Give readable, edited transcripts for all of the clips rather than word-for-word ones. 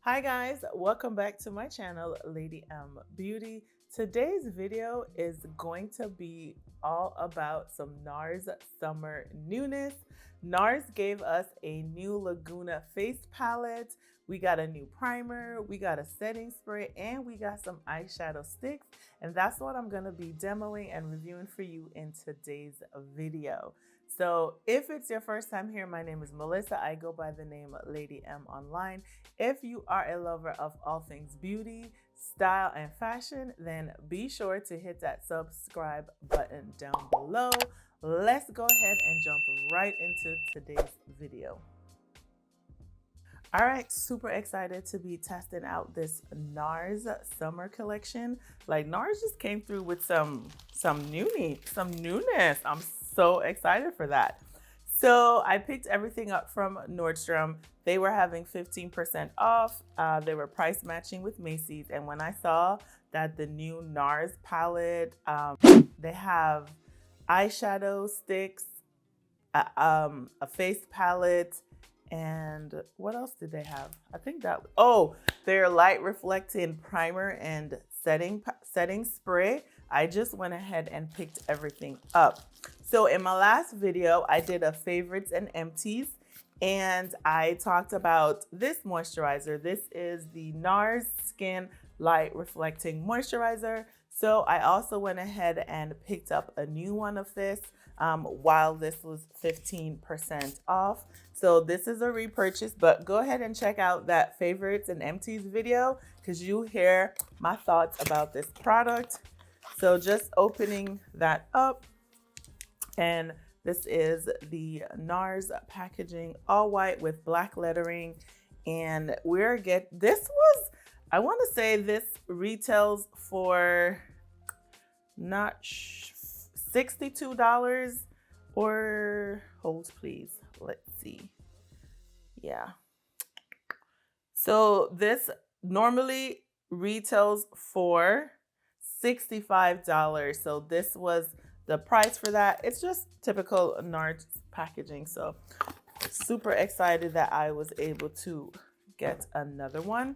Hi guys, welcome back to my channel, Lady M Beauty. Today's video is going to be all about some Nars summer newness. Nars gave us a new Laguna Face Palette. We got a new primer, we got a setting spray, and we got some eyeshadow sticks. And that's what I'm gonna be demoing and reviewing for you in today's video. So if it's your first time here, my name is Melissa. I go by the name Lady M online. If you are a lover of all things beauty, style, and fashion, then be sure to hit that subscribe button down below. Let's go ahead and jump right into today's video. All right, super excited to be testing out this Nars summer collection. Like Nars just came through with some newness. I'm so excited for that. So I picked everything up from Nordstrom. They were having 15% off. They were price matching with Macy's. And when I saw that the new Nars palette, they have eyeshadow sticks, a face palette, and what else did they have? I think that, their light reflecting primer and setting spray. I just went ahead and picked everything up. So in my last video, I did a favorites and empties, and I talked about this moisturizer. This is the Nars Skin Light Reflecting Moisturizer. So I also went ahead and picked up a new one of this while this was 15% off. So this is a repurchase, but go ahead and check out that favorites and empties video because you hear my thoughts about this product. So just opening that up, and this is the Nars packaging, all white with black lettering. And I want to say this retails for not $62 or hold please. Let's see. Yeah. So this normally retails for $65. So this was the price for that. It's just typical Nars packaging. So super excited that I was able to get another one.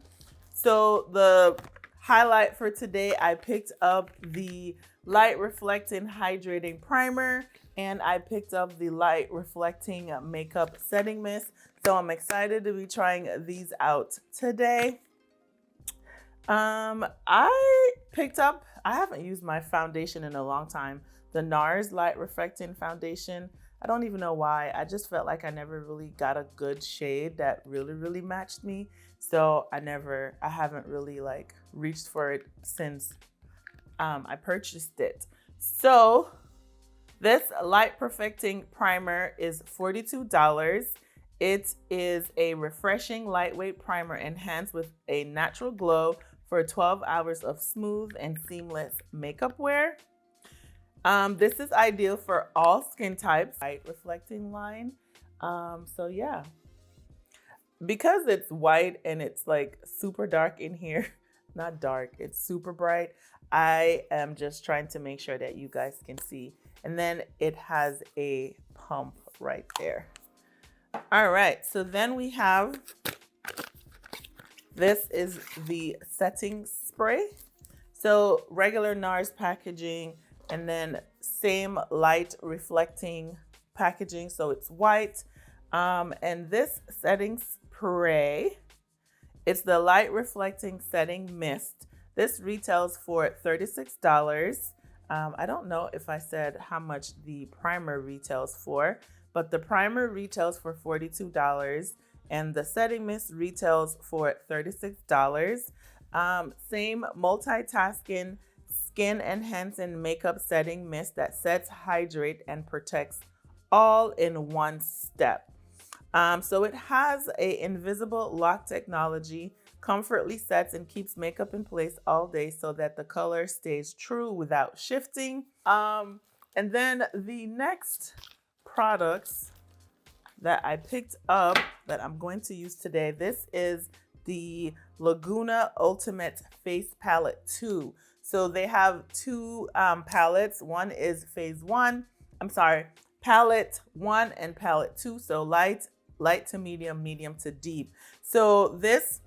So the highlight for today, I picked up the light reflecting hydrating primer, and I picked up the light reflecting makeup setting mist. So I'm excited to be trying these out today. I haven't used my foundation in a long time. The Nars Light Reflecting Foundation. I don't even know why. I just felt like I never really got a good shade that really matched me. So I haven't really like reached for it since I purchased it. So this Light Perfecting Primer is $42. It is a refreshing lightweight primer enhanced with a natural glow for 12 hours of smooth and seamless makeup wear. This is ideal for all skin types. Light reflecting line. So yeah, because it's white and it's like super dark in here, not dark, it's super bright. I am just trying to make sure that you guys can see. And then it has a pump right there. All right, so then we have, this is the setting spray. So regular Nars packaging, and then same light reflecting packaging. So it's white. And this setting spray, it's the light reflecting setting mist. This retails for $36. I don't know if I said how much the primer retails for, but the primer retails for $42 and the setting mist retails for $36. Same multitasking skin enhancing makeup setting mist that sets, hydrate, and protects all in one step. So it has a invisible lock technology, comfortably sets and keeps makeup in place all day so that the color stays true without shifting. And then the next products that I picked up that I'm going to use today, this is the Laguna Ultimate Face Palette 2. So they have two palettes. One is palette 1 and palette 2. So light to medium, medium to deep. So this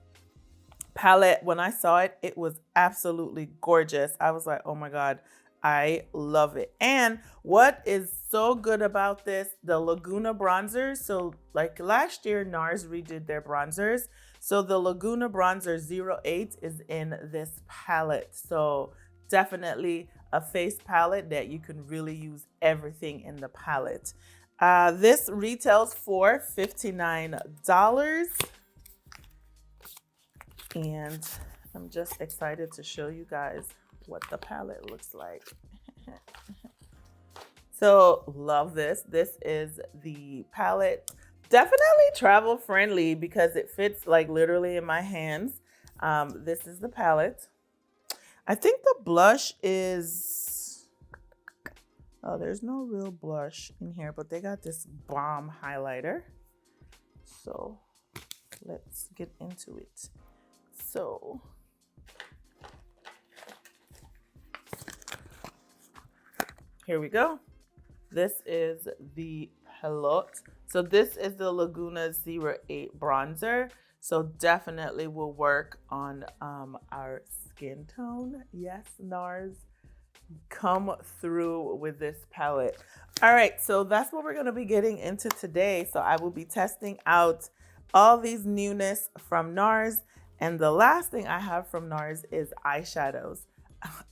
palette. When I saw it, it was absolutely gorgeous. I was like, oh my God, I love it. And what is so good about this, the Laguna bronzers. So like last year, Nars redid their bronzers. So the Laguna bronzer 08 is in this palette. So definitely a face palette that you can really use everything in the palette. This retails for $59. And I'm just excited to show you guys what the palette looks like. So love this. This is the palette. Definitely travel friendly because it fits like literally in my hands. This is the palette. I think the blush is, oh, there's no real blush in here, but they got this bomb highlighter. So let's get into it. So here we go. This is the palette. So this is the Laguna 08 bronzer. So definitely will work on our skin tone. Yes, Nars, come through with this palette. All right, so that's what we're going to be getting into today. So I will be testing out all these newness from Nars. And the last thing I have from Nars is eyeshadows.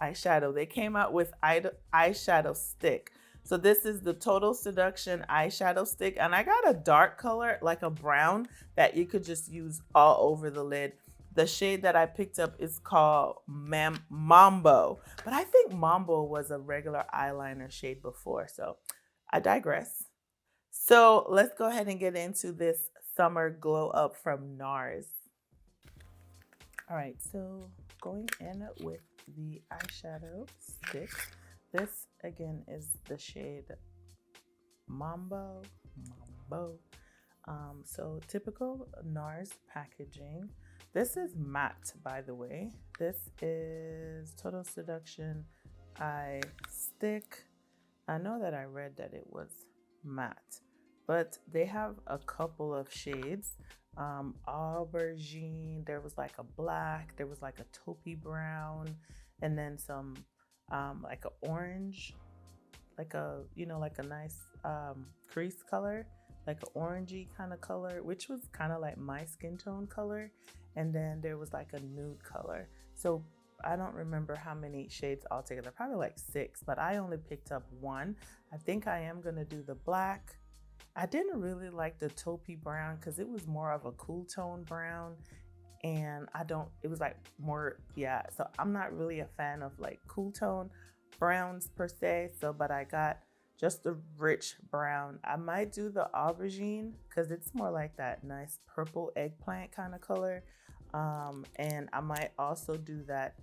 Eyeshadow. They came out with eyeshadow stick. So this is the Total Seduction eyeshadow stick. And I got a dark color, like a brown, that you could just use all over the lid. The shade that I picked up is called Mambo. But I think Mambo was a regular eyeliner shade before. So I digress. So let's go ahead and get into this summer glow up from Nars. All right, so going in with the eyeshadow stick. This again is the shade Mambo. So typical Nars packaging. This is matte, by the way. This is Total Seduction eye stick. I know that I read that it was matte, but they have a couple of shades. Aubergine, there was like a black, there was like a taupey brown, and then some like an orange, like a, you know, like a nice crease color, like an orangey kind of color, which was kind of like my skin tone color. And then there was like a nude color. So I don't remember how many shades altogether, probably like 6, but I only picked up 1. I think I am gonna do the black. I didn't really like the taupey brown because it was more of a cool tone brown, and it was like more, yeah, so I'm not really a fan of like cool tone browns per se. So, but I got just the rich brown. I might do the aubergine because it's more like that nice purple eggplant kind of color. And I might also do that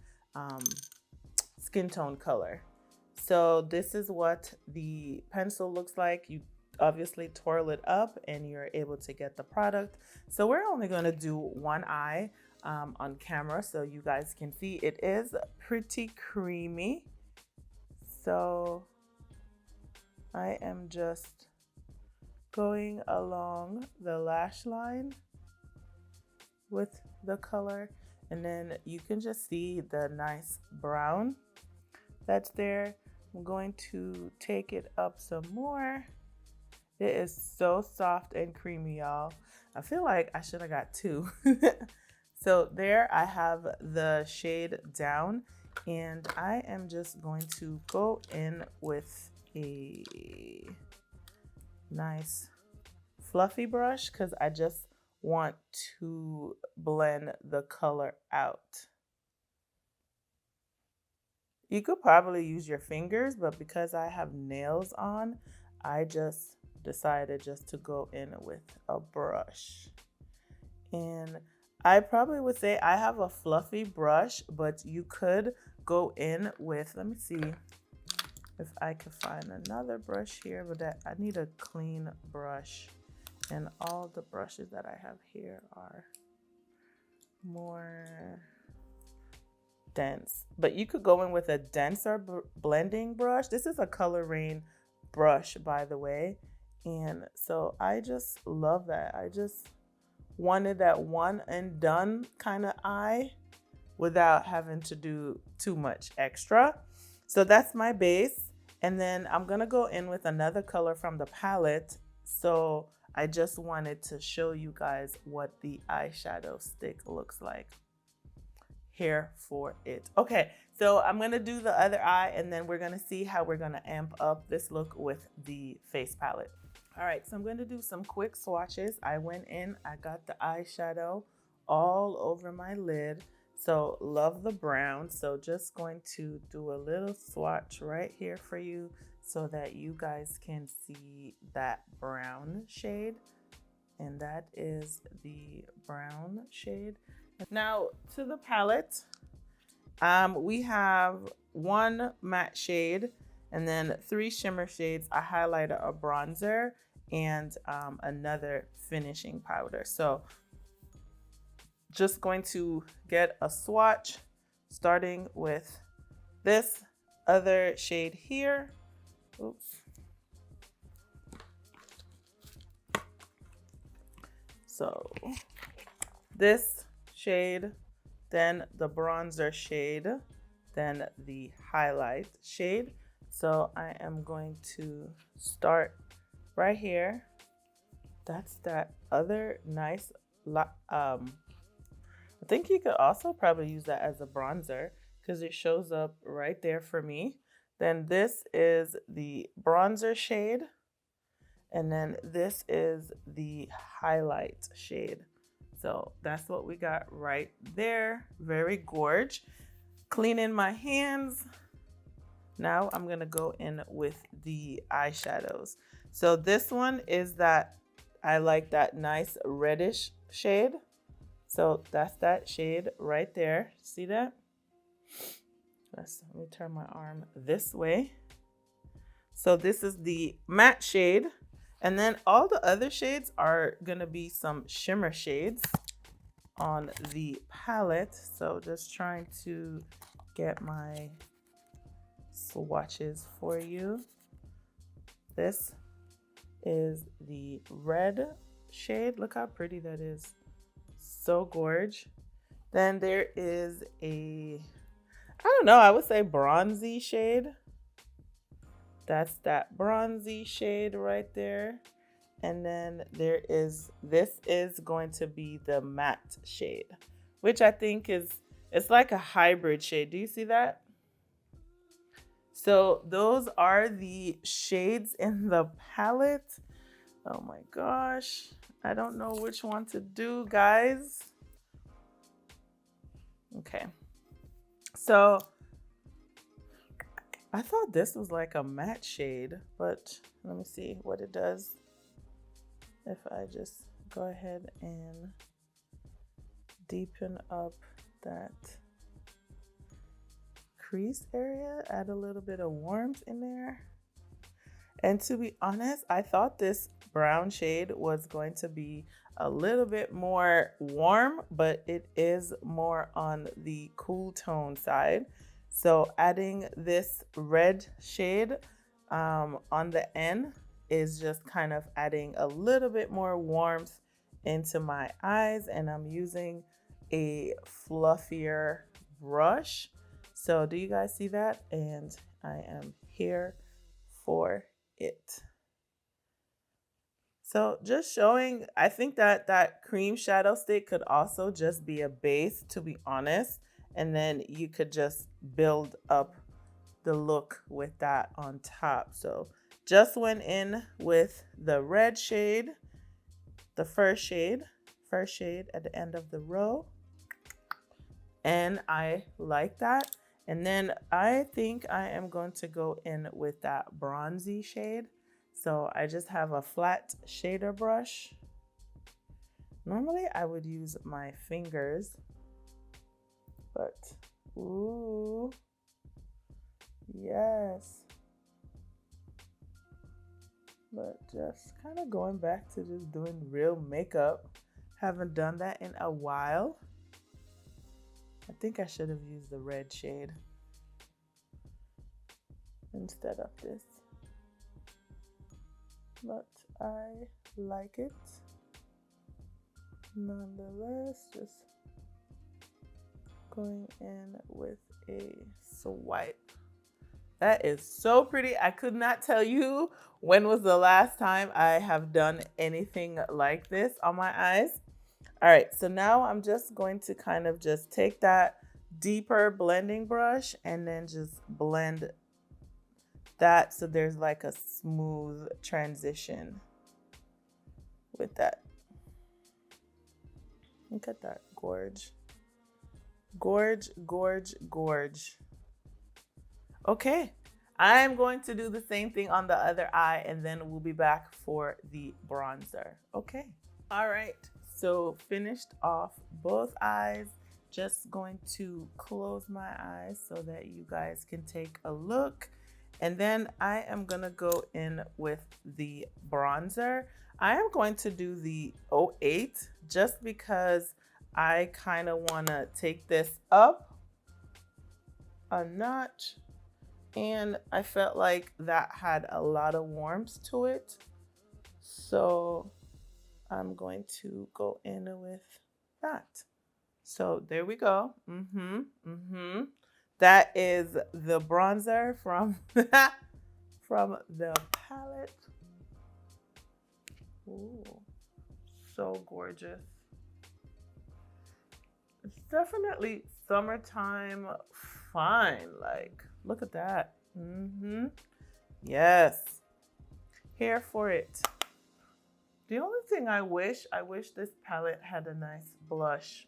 skin tone color. So this is what the pencil looks like. You obviously twirl it up and you're able to get the product. So we're only going to do one eye on camera so you guys can see. It is pretty creamy. So I am just going along the lash line with the color, and then you can just see the nice brown that's there. I'm going to take it up some more. It is so soft and creamy, y'all. I feel like I should have got 2. So there I have the shade down, and I am just going to go in with a nice fluffy brush because I just want to blend the color out. You could probably use your fingers, but because I have nails on, I just decided just to go in with a brush. And I probably would say I have a fluffy brush, but you could go in with, let me see if I could find another brush here, but that I need a clean brush. And all the brushes that I have here are more dense. But you could go in with a denser blending brush. This is a Color Rain brush, by the way. And so I just love that. I just wanted that one and done kind of eye without having to do too much extra. So that's my base. And then I'm gonna go in with another color from the palette. So I just wanted to show you guys what the eyeshadow stick looks like. Here for it. Okay, so I'm gonna do the other eye and then we're gonna see how we're gonna amp up this look with the face palette. All right, so I'm going to do some quick swatches. I went in, I got the eyeshadow all over my lid. So love the brown. So just going to do a little swatch right here for you so that you guys can see that brown shade. And that is the brown shade. Now to the palette, we have one matte shade and then 3 shimmer shades, a highlighter, a bronzer, and another finishing powder. So just going to get a swatch starting with this other shade here. Oops. So this shade, then the bronzer shade, then the highlight shade. So I am going to start right here. That's that other nice, I think you could also probably use that as a bronzer because it shows up right there for me. Then this is the bronzer shade. And then this is the highlight shade. So that's what we got right there. Very gorge. Cleaning my hands. Now I'm gonna go in with the eyeshadows. So this one is that, I like that nice reddish shade. So that's that shade right there. See that? Let me turn my arm this way. So this is the matte shade. And then all the other shades are gonna be some shimmer shades on the palette. So just trying to get my swatches for you. This is the red shade. Look how pretty that is. So gorge. Then there is a, I don't know, I would say bronzy shade. That's that bronzy shade right there. And then there is, this is going to be the matte shade, which I think is, it's like a hybrid shade. Do you see that? So those are the shades in the palette. Oh my gosh. I don't know which one to do, guys. Okay. So I thought this was like a matte shade, but let me see what it does. If I just go ahead and deepen up that crease area, add a little bit of warmth in there. And to be honest, I thought this brown shade was going to be a little bit more warm, but it is more on the cool tone side. So adding this red shade on the end is just kind of adding a little bit more warmth into my eyes, and I'm using a fluffier brush. So do you guys see that? And I am here for it. So just showing, I think that that cream shadow stick could also just be a base, to be honest, and then you could just build up the look with that on top. So just went in with the red shade, the first shade at the end of the row, and I like that. And then I think I am going to go in with that bronzy shade. So I just have a flat shader brush. Normally I would use my fingers, but ooh, yes. But just kind of going back to just doing real makeup. Haven't done that in a while. I think I should have used the red shade instead of this. But I like it. Nonetheless, just going in with a swipe. That is so pretty. I could not tell you when was the last time I have done anything like this on my eyes. All right, so now I'm just going to kind of just take that deeper blending brush and then just blend that so there's like a smooth transition with that. Look at that, gorge. Gorge, gorge, gorge. Okay, I'm going to do the same thing on the other eye and then we'll be back for the bronzer. Okay, all right, so finished off both eyes. Just going to close my eyes so that you guys can take a look. And then I am gonna go in with the bronzer. I am going to do the 08 just because I kind of wanna take this up a notch. And I felt like that had a lot of warmth to it. So I'm going to go in with that. So there we go. That is the bronzer from, from the palette. Ooh, so gorgeous. It's definitely summertime fine. Like, look at that. Yes. Here for it. The only thing I wish this palette had a nice blush.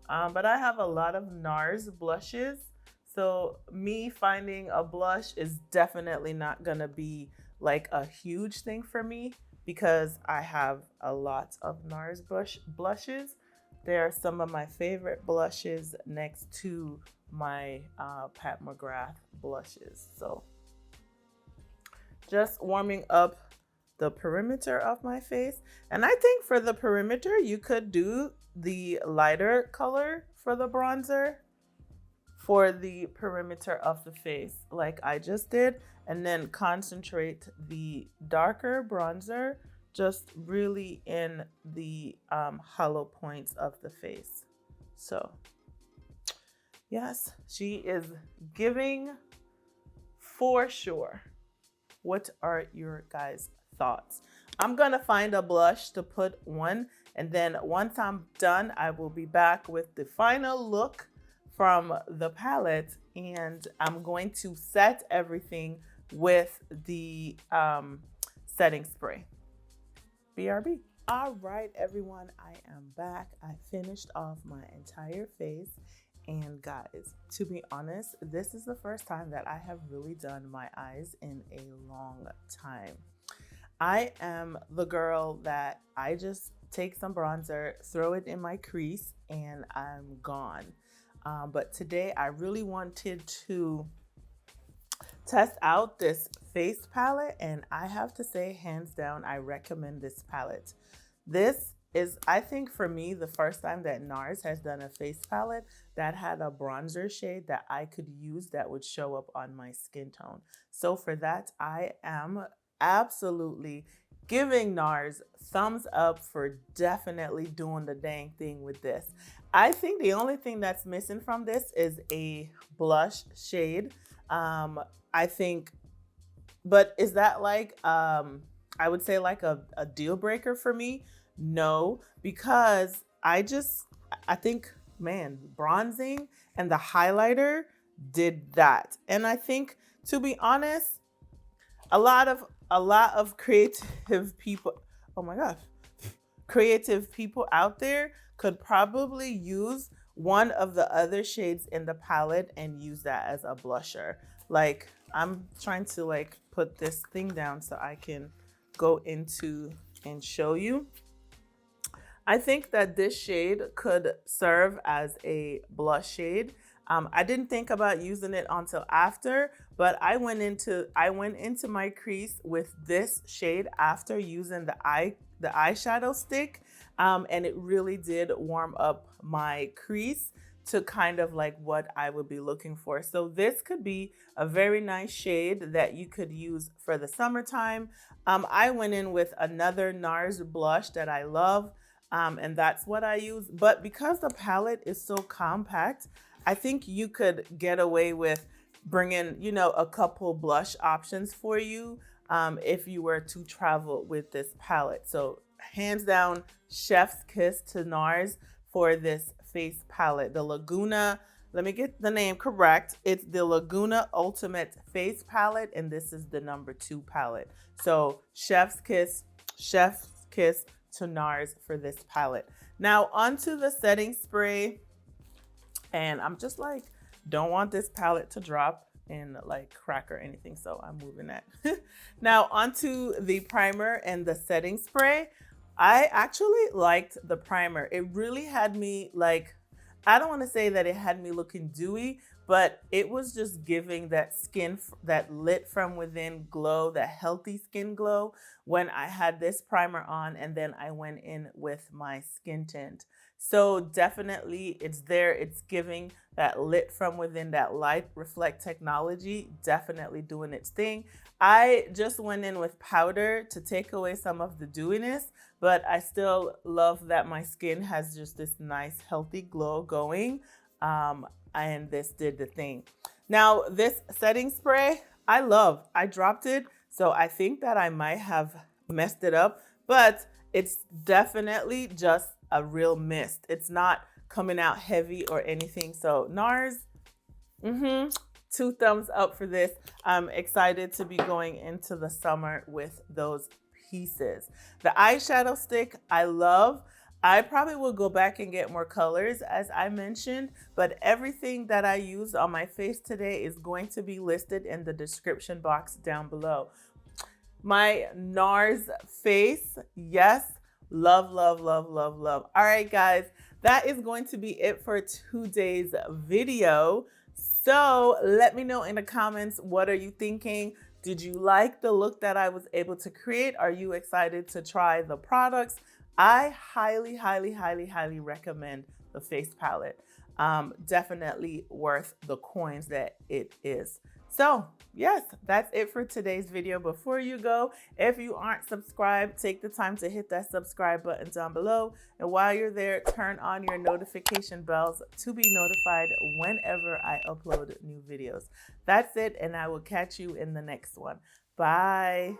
But I have a lot of Nars blushes. So me finding a blush is definitely not gonna be like a huge thing for me because I have a lot of Nars blushes. They are some of my favorite blushes next to my Pat McGrath blushes. So just warming up the perimeter of my face. And I think for the perimeter, you could do the lighter color for the bronzer for the perimeter of the face like I just did, and then concentrate the darker bronzer just really in the hollow points of the face. So yes, she is giving for sure. What are your guys' thoughts? I'm gonna find a blush to put one, and then once I'm done, I will be back with the final look from the palette, and I'm going to set everything with the setting spray. BRB. All right, everyone, I am back. I finished off my entire face. And guys, to be honest, this is the first time that I have really done my eyes in a long time. I am the girl that I just take some bronzer, throw it in my crease, and I'm gone. But today I really wanted to test out this face palette, and I have to say, hands down, I recommend this palette. This is, I think for me, the first time that Nars has done a face palette that had a bronzer shade that I could use that would show up on my skin tone. So for that, I am absolutely giving Nars thumbs up for definitely doing the dang thing with this. I think the only thing that's missing from this is a blush shade. I think, but is that like, I would say like a deal breaker for me? No, because I think, man, bronzing and the highlighter did that. And I think, to be honest, a lot of creative people, oh my gosh, creative people out there could probably use one of the other shades in the palette and use that as a blusher. Like, I'm trying to like put this thing down so I can go into and show you. I think that this shade could serve as a blush shade. I didn't think about using it until after, but I went into my crease with this shade after using the eyeshadow stick, and it really did warm up my crease to kind of like what I would be looking for. So this could be a very nice shade that you could use for the summertime. I went in with another Nars blush that I love. and that's what I use. But because the palette is so compact, I think you could get away with bringing, you know, a couple blush options for you if you were to travel with this palette. So hands down, chef's kiss to Nars for this face palette. The Laguna, let me get the name correct. It's the Laguna Ultimate Face Palette, and this is the #2 palette. So chef's kiss to Nars for this palette. Now onto the setting spray, and I'm just like, don't want this palette to drop and like crack or anything, so I'm moving that. Now onto the primer and the setting spray. I actually liked the primer. It really had me like, I don't want to say that it had me looking dewy, but it was just giving that skin, that lit from within glow, that healthy skin glow when I had this primer on, and then I went in with my skin tint. So definitely it's there. It's giving that lit from within, that light reflect technology, definitely doing its thing. I just went in with powder to take away some of the dewiness, but I still love that my skin has just this nice healthy glow going. And this did the thing. Now this setting spray, I love. I dropped it, so I think that I might have messed it up, but it's definitely just a real mist. It's not coming out heavy or anything. So Nars, 2 thumbs up for this. I'm excited to be going into the summer with those pieces. The eyeshadow stick, I love. I probably will go back and get more colors as I mentioned, but everything that I used on my face today is going to be listed in the description box down below. My Nars face, yes, love, love, love, love, love. All right, guys, that is going to be it for today's video. So let me know in the comments, what are you thinking? Did you like the look that I was able to create? Are you excited to try the products? I highly, highly, highly, highly recommend the face palette. Definitely worth the coins that it is. So yes, that's it for today's video. Before you go, if you aren't subscribed, take the time to hit that subscribe button down below. And while you're there, turn on your notification bells to be notified whenever I upload new videos. That's it, and I will catch you in the next one. Bye.